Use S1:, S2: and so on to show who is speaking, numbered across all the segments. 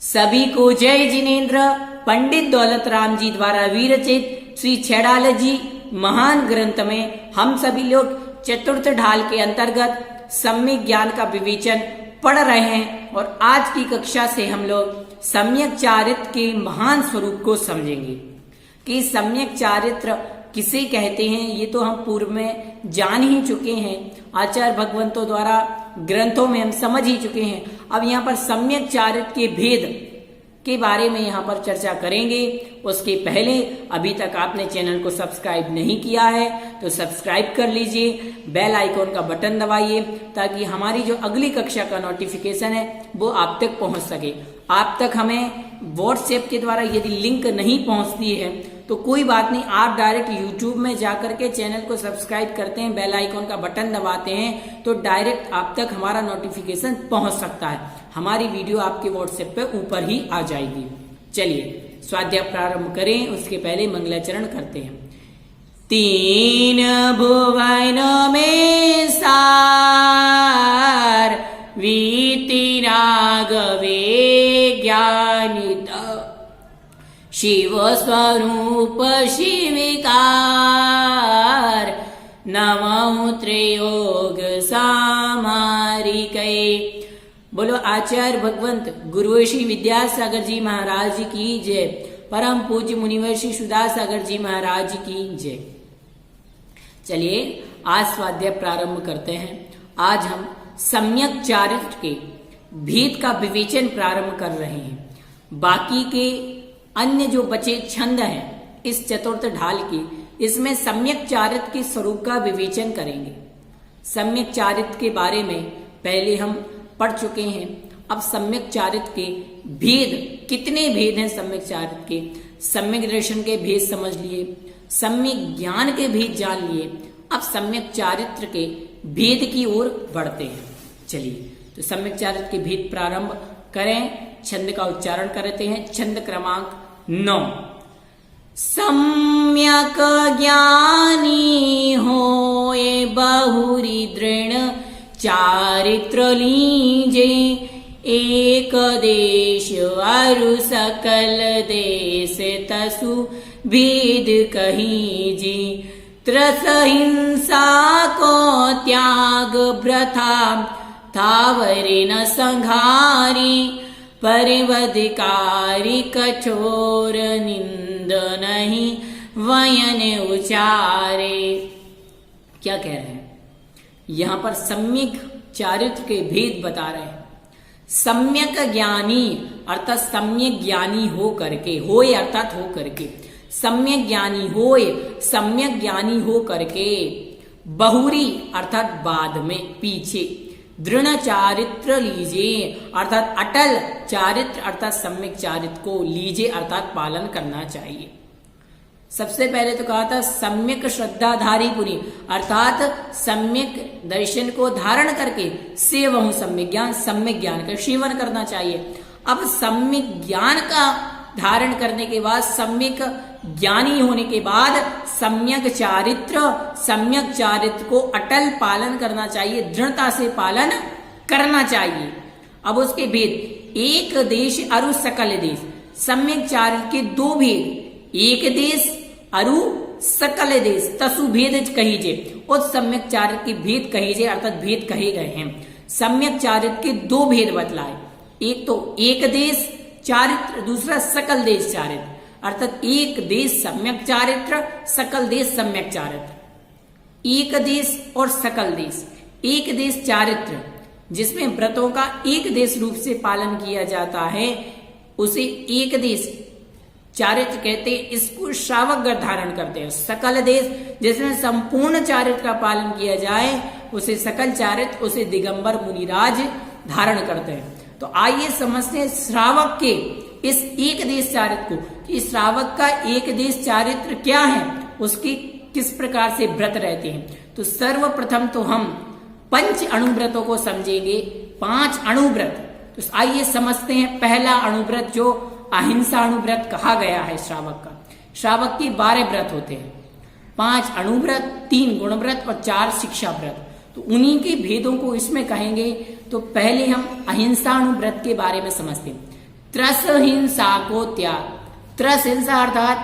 S1: सभी को जय जिनेन्द्र। पंडित दौलत राम जी द्वारा विरचित श्री छैड़ाल जी महान ग्रंथ में हम सभी लोग चतुर्थ ढाल के अंतर्गत सम्यक ज्ञान का विवेचन पढ़ रहे हैं और आज की कक्षा से हम लोग सम्यक चारित्र के महान स्वरूप को समझेंगे कि सम्यक चारित्र किसे कहते हैं। ये तो हम पूर्व में जान ही चुके हैं, आचार्य भगवंतों द्वारा ग्रंथों में हम समझ ही चुके हैं। अब यहाँ पर सम्यक चारित्र के भेद के बारे में यहाँ पर चर्चा करेंगे। उसके पहले अभी तक आपने चैनल को सब्सक्राइब नहीं किया है तो सब्सक्राइब कर लीजिए, बेल आइकॉन का बटन दबाइए ताकि हमारी जो अगली कक्षा का नोटिफिकेशन है वो आप तक पहुंच सके। आप तक हमें व्हाट्सएप के द्वारा यदि लिंक नहीं पहुंचती है तो कोई बात नहीं, आप डायरेक्ट यूट्यूब में जाकर के चैनल को सब्सक्राइब करते हैं, बेल आइकॉन का बटन दबाते हैं तो डायरेक्ट आप तक हमारा नोटिफिकेशन पहुंच सकता है। हमारी वीडियो आपके व्हाट्सएप पे ऊपर ही आ जाएगी। चलिए स्वाध्याय प्रारंभ करें, उसके पहले मंगलाचरण करते हैं। तीन भुवन में सार वीति राघवे ज्ञानित शिव स्वरूप शिविकार नमो त्रयोग सामारिकै। बोलो आचार्य भगवंत गुरु श्री विद्यासागर जी महाराज की जय। परम पूज्य मुनिवर श्री सुधासागर जी महाराज की जय। चलिए आज स्वाध्याय प्रारंभ करते हैं। आज हम सम्यक चारित्र के भेद का विवेचन प्रारंभ कर रहे हैं। बाकी के अन्य जो बचे छंद हैं इस चतुर्थ ढाल की, इसमें सम्यक चारित्र के स्वरूप का विवेचन करेंगे। सम्यक चारित्र के बारे में पहले हम पढ़ चुके हैं। अब सम्यक चारित्र के भेद, कितने भेद हैं सम्यक चारित्र के, सम्यक दर्शन के भेद समझ लिए, सम्यक ज्ञान के भेद जान लिए। अब सम्यक चारित्र के भेद की ओर बढ़ते हैं। चलिए तो सम्यक चारित्र के भेद प्रारंभ करें। छंद का उच्चारण करते हैं। छंद क्रमांक 9। सम्यक ज्ञानी होए बहुरी दृढ़ चारित्र लीजे एक देश अरु सकल देश तसु भेद कहीजे त्रस हिंसा को त्याग प्रथा थावरे न संघारी परिवधिकारी कठोर निंद नहीं वयन उचारे। क्या कह रहे हैं यहां पर? सम्यक चारित्र के भेद बता रहे हैं। सम्यक ज्ञानी अर्थात सम्यक ज्ञानी हो करके, होए अर्थात हो करके, सम्यक ज्ञानी होए, सम्यक ज्ञानी हो करके, बहुरी अर्थात बाद में, पीछे, दृढ़ चारित्र लीजिए अर्थात अटल चारित्र अर्थात सम्यक चारित्र को लीजिए अर्थात पालन करना चाहिए। सबसे पहले तो कहा था सम्यक श्रद्धाधारी पुरी अर्थात सम्यक दर्शन को धारण करके सेवहु सम्यक ज्ञान का सेवन करना चाहिए। अब सम्यक ज्ञान का धारण करने के बाद, सम्यक ज्ञानी होने के बाद सम्यक चारित्र को अटल पालन करना चाहिए, दृढ़ता से पालन करना चाहिए। अब उसके भेद, एक देश अरु सकल देश। सम्यक चारित्र के दो भेद, एक देश अरु सकल देश तसु भेद कहीजे। उस सम्यक चारित्र के भेद कहीजे अर्थात भेद कहे गए हैं। सम्यक चारित्र के दो भेद बतलाए, एक तो एक देश चारित्र, दूसरा सकल देश चारित्र अर्थात एक देश सम्यक चारित्र, सकल देश सम्यक चारित्र। एक देश और सकल देश। एक देश चारित्र जिसमें व्रतों का एक देश रूप से पालन किया जाता है उसे एक देश चारित्र कहते हैं, इसको श्रावक धारण करते हैं। सकल देश जिसमें संपूर्ण चारित्र का पालन किया जाए उसे सकल चारित्र, उसे दिगंबर मुनिराज धारण करते हैं। तो आइए समझते हैं श्रावक के इस एक देश चारित्र को, कि श्रावक का एक देश चारित्र क्या है, उसकी किस प्रकार से व्रत रहते हैं। तो सर्वप्रथम तो हम पंच अणुव्रतों को समझेंगे, 5 अणुव्रत। तो आइए समझते हैं। पहला अणुव्रत जो अहिंसा अणुव्रत कहा गया है श्रावक का। श्रावक के 12 व्रत होते हैं, 5 अणुव्रत, 3 गुणव्रत और 4 शिक्षा व्रत। तो उन्हीं के भेदों को इसमें कहेंगे। तो पहले हम अहिंसा अणुव्रत के बारे में समझते हैं। त्रस हिंसा को त्याग। त्रस हिंसा अर्थात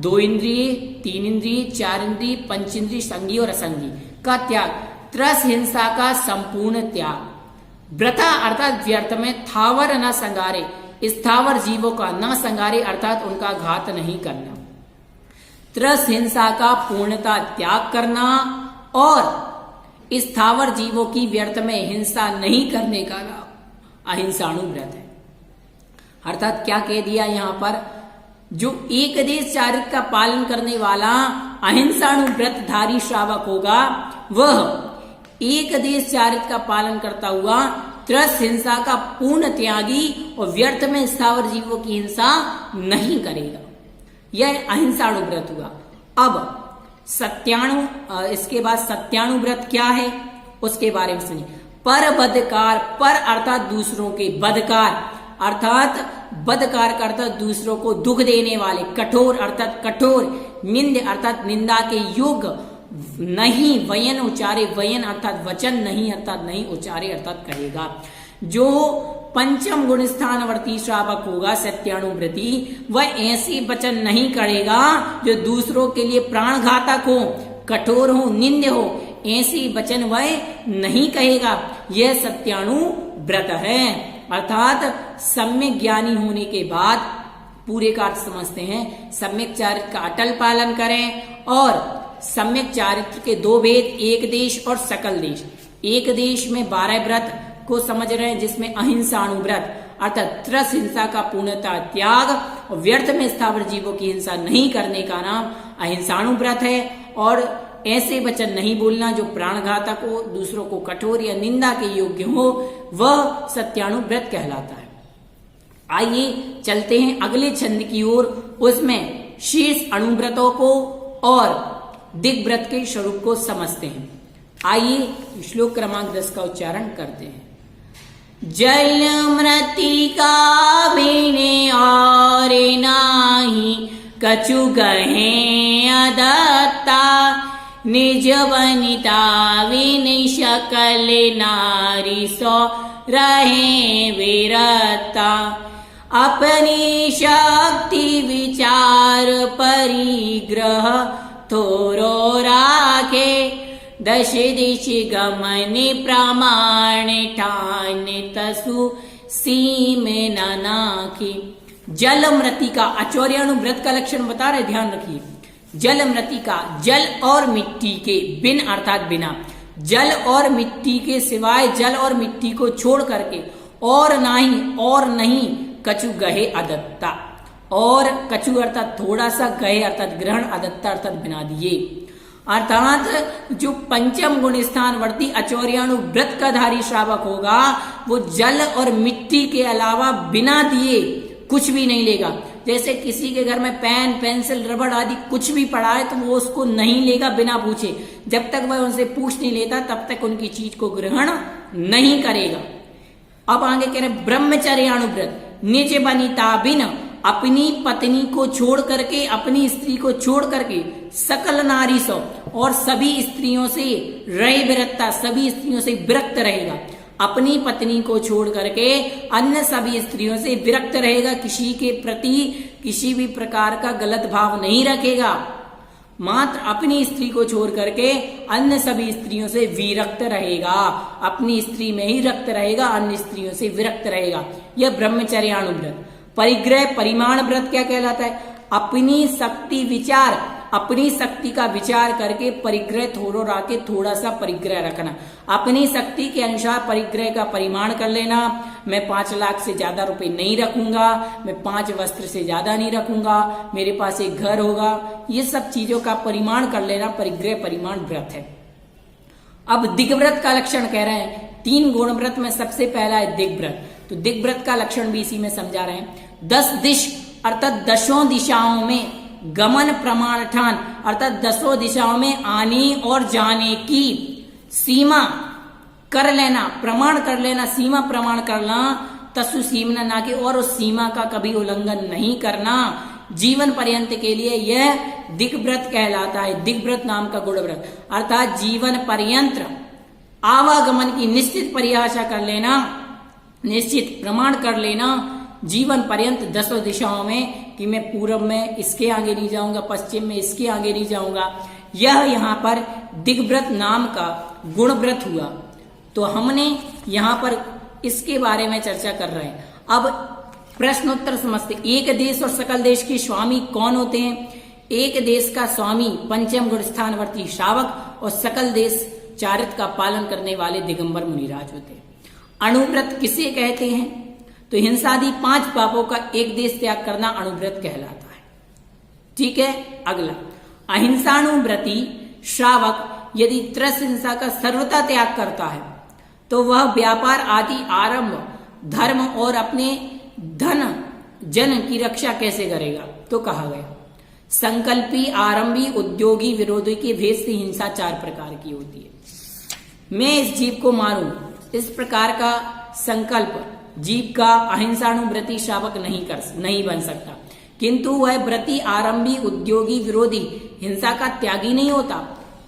S1: 2 इंद्रिय, 3 इंद्रिय, 4 इंद्रिय, पंचेंद्रिय, संगी और असंगी का त्याग। त्रस हिंसा का संपूर्ण त्याग। व्रता अर्थात व्यर्थ में, थावर न संगारे, स्थावर जीवों का न संगारे अर्थात उनका घात नहीं करना। त्रस हिंसा का पूर्णता त्याग करना और स्थावर जीवों की व्यर्थ में हिंसा नहीं करने का नाम अहिंसाणु व्रत है। अर्थात क्या कह दिया यहाँ पर, जो एक देश चारित्र का पालन करने वाला अहिंसाणु व्रतधारी श्रावक होगा वह एक देश चारित्र का पालन करता हुआ त्रस हिंसा का पूर्ण त्यागी और व्यर्थ में स्थावर जीवों की हिंसा नहीं करेगा। यह अहिंसाणु व्रत हुआ। अब सत्याणु, इसके बाद सत्याणु व्रत क्या है उसके बारे में सुनिए। पर बदकार, पर अर्थात दूसरों के, बदकार अर्थात बदकार का अर्थात दूसरों को दुख देने वाले, कठोर अर्थात कठोर, निंद अर्थात निंदा के योग्य नहीं, वयन उचारे, वयन अर्थात वचन, नहीं अर्थात नहीं उचारे अर्थात कहेगा। जो पंचम गुण स्थानवर्ती श्रावक होगा सत्यानुव्रती, वह ऐसे वचन नहीं करेगा जो दूसरों के लिए प्राणघातक हो, कठोर हो, निंद हो, ऐसे वचन वह नहीं कहेगा। यह सत्याणु व्रत है। अर्थात सम्यक ज्ञानी होने के बाद पूरे का अर्थ समझते हैं, सम्यक चारित्र का अटल पालन करें और सम्यक चारित्र के 2 भेद, एक देश और सकल देश। एक देश में 12 व्रत को समझ रहे हैं जिसमें अहिंसाणु व्रत अर्थात त्रस हिंसा का पूर्णता त्याग और व्यर्थ में स्थावर जीवों की हिंसा नहीं करने का नाम अहिंसाणु व्रत है। और ऐसे वचन नहीं बोलना जो प्राणघातक हो, दूसरों को कठोर या निंदा के योग्य हो, वह सत्याणु व्रत कहलाता है। आइए चलते हैं अगले छंद की ओर, उसमें शीर्ष अणुव्रतों को और दिग्व्रत के स्वरूप को समझते हैं। आइए श्लोक क्रमांक 10 का उच्चारण करते हैं। जल मृतिका बिने और नाही, कछु गहे अदत्ता, निज वनिता विनि सकल नारी सो रहे विरता, अपनी शक्ति विचार परिग्रह थोरो राखे, दश दिश गमन प्रमाण ठान तसु सीम न नाखी। जल मृतिका, आचार्याणु व्रत का लक्षण बता रहे, ध्यान रखिए। जल मृतिका, जल और मिट्टी के, बिन अर्थात बिना, जल और मिट्टी के सिवाय, जल और मिट्टी को छोड़ करके, और नहीं कछु गहे अदत्ता, और कछु अर्थात थोड़ा सा, गहे अर्थात ग्रहण, अदत्ता अर्थात बिना दिए। अर्थात जो पंचम गुण स्थानवर्ती आचार्याणु व्रत का धारी श्रावक होगा वो जल और मिट्टी के अलावा बिना दिए कुछ भी नहीं लेगा। जैसे किसी के घर में पेन, पेंसिल, रबड़ आदि कुछ भी पड़ा है तो वो उसको नहीं लेगा बिना पूछे। जब तक वह उनसे पूछ नहीं लेता तब तक उनकी चीज को ग्रहण नहीं करेगा। अब आगे कह रहे ब्रह्मचर्याणु व्रत, निज बनिता बिन, अपनी पत्नी को छोड़ करके, अपनी स्त्री को छोड़ करके, सकल नारी सो, और सभी स्त्रियों से रहे विरक्ता, सभी स्त्रियों से विरक्त रहेगा। अपनी पत्नी को छोड़ करके अन्य सभी स्त्रियों से विरक्त रहेगा, किसी के प्रति किसी भी प्रकार का गलत भाव नहीं रखेगा। मात्र अपनी स्त्री को छोड़ करके अन्य सभी स्त्रियों से विरक्त रहेगा, अपनी स्त्री में ही रक्त रहेगा, अन्य स्त्रियों से विरक्त रहेगा। यह ब्रह्मचर्याणु व्रत। परिग्रह परिमाण व्रत क्या कहलाता है? अपनी शक्ति विचार, अपनी शक्ति का विचार करके परिग्रह थोड़ा रखे, थोड़ा सा परिग्रह रखना, अपनी शक्ति के अनुसार परिग्रह का परिमाण कर लेना। मैं 5 लाख से ज्यादा रुपए नहीं रखूंगा, मैं 5 वस्त्र से ज्यादा नहीं रखूंगा, मेरे पास एक घर होगा, ये सब चीजों का परिमाण कर लेना परिग्रह परिमाण व्रत है। अब दिग्व्रत का लक्षण कह रहे हैं, 3 गुण व्रत में सबसे पहला है दिग्व्रत। तो दिग्व्रत का लक्षण भी इसी में समझा रहे हैं। 10 दिश अर्थात 10 दिशाओं में गमन प्रमाण ठान अर्थात 10 दिशाओं में आने और जाने की सीमा कर लेना, प्रमाण कर लेना, सीमा प्रमाण करना, तसु सीमना ना के, और उस सीमा का कभी उल्लंघन नहीं करना, जीवन पर्यंत के लिए यह दिग्व्रत कहलाता है। दिग्व्रत नाम का गुण व्रत अर्थात जीवन पर्यंत आवागमन की निश्चित परिभाषा कर लेना, निश्चित प्रमाण कर लेना, जीवन पर्यंत 10 दिशाओं में कि मैं पूर्व में इसके आगे नहीं जाऊंगा, पश्चिम में इसके आगे नहीं जाऊंगा। यह यहाँ पर दिग्व्रत नाम का गुणव्रत हुआ। तो हमने यहाँ पर इसके बारे में चर्चा कर रहे हैं। अब प्रश्नोत्तर समझते। एक देश और सकल देश के स्वामी कौन होते हैं? एक देश का स्वामी पंचम गुण स्थानवर्ती श्रावक और सकल देश चारित्र का पालन करने वाले दिगंबर मुनिराज होते हैं। अणुव्रत किसे कहते हैं? तो हिंसादि 5 पापों का एक देश त्याग करना अणुव्रत कहलाता है। ठीक है। अगला, अहिंसाणुव्रती श्रावक यदि त्रस हिंसा का सर्वथा त्याग करता है तो वह व्यापार आदि आरंभ, धर्म और अपने धन जन की रक्षा कैसे करेगा? तो कहा गया संकल्पी, आरंभी, उद्योगी, विरोधी के भेद से हिंसा 4 प्रकार की होती है। मैं इस जीव को मारूं, इस प्रकार का संकल्प जीव का अहिंसाणुव्रती श्रावक नहीं बन सकता। किंतु वह व्रती, आरंभी, उद्योगी, विरोधी हिंसा का त्यागी नहीं होता।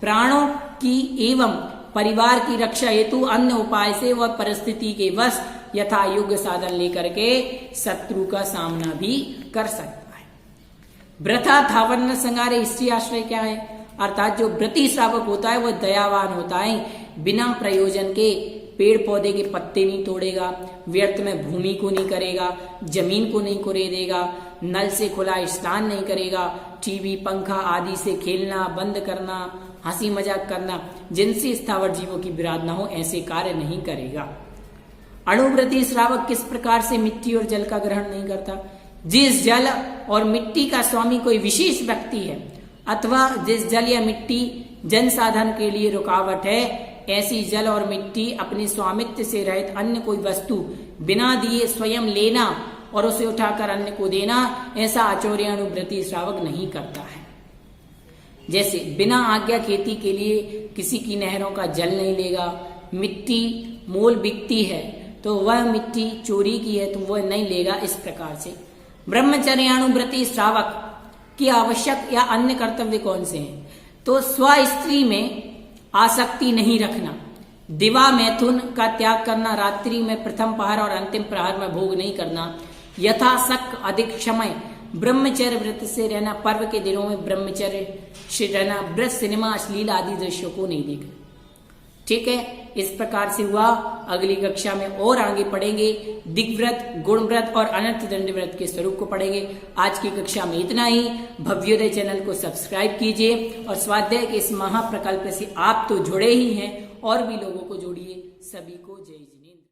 S1: प्राणों की एवं परिवार की रक्षा हेतु अन्य उपाय से वह परिस्थिति के वश यथा योग्य साधन लेकर के शत्रु का सामना भी कर सकता है। व्रथा थावर्ण संगारे, स्त्री आश्रय क्या है? अर्थात जो व्रती श्रावक होता है वह दयावान होता है, बिना प्रयोजन के पेड़ पौधे के पत्ते नहीं तोड़ेगा, व्यर्थ में भूमि को नहीं करेगा, जमीन को नहीं कुरेदेगा, नल से खुला स्नान नहीं करेगा, टीवी, पंखा आदि से खेलना बंद करना, हंसी मजाक करना, जिनसे स्थावर जीवों की विराधना हो, ऐसे कार्य नहीं करेगा। अणुव्रती श्रावक किस प्रकार से मिट्टी और जल का ग्रहण नहीं करता? जिस जल और मिट्टी का स्वामी कोई विशेष व्यक्ति है अथवा जिस जल या मिट्टी जन साधन के लिए रुकावट है, ऐसी जल और मिट्टी अपने स्वामित्व से रहित अन्य कोई वस्तु बिना दिए स्वयं लेना और उसे उठाकर अन्य को देना, ऐसा आचौर्य अणुव्रती श्रावक नहीं करता है। जैसे बिना आज्ञा खेती के लिए किसी की नहरों का जल नहीं लेगा, मिट्टी मोल बिकती है तो वह मिट्टी चोरी की है तो वह नहीं लेगा। इस प्रकार से ब्रह्मचर्याणुव्रती श्रावक की आवश्यक या अन्य कर्तव्य कौन से हैं? तो स्व स्त्री में आसक्ति नहीं रखना, दिवा मैथुन का त्याग करना, रात्रि में प्रथम पहर और अंतिम प्रहर में भोग नहीं करना, यथाशक अधिक समय ब्रह्मचर्य व्रत से रहना, पर्व के दिनों में ब्रह्मचर्य से रहना, व्रत, सिनेमा, अश्लील आदि दृश्यों को नहीं देखना। ठीक है। इस प्रकार से हुआ। अगली कक्षा में और आगे पढ़ेंगे दिग्व्रत, गुणव्रत और अनर्थ दंड व्रत के स्वरूप को पढ़ेंगे। आज की कक्षा में इतना ही। भव्योदय चैनल को सब्सक्राइब कीजिए और स्वाध्याय के इस महाप्रकल्प से आप तो जुड़े ही हैं और भी लोगों को जोड़िए। सभी को जय जिनेंद्र।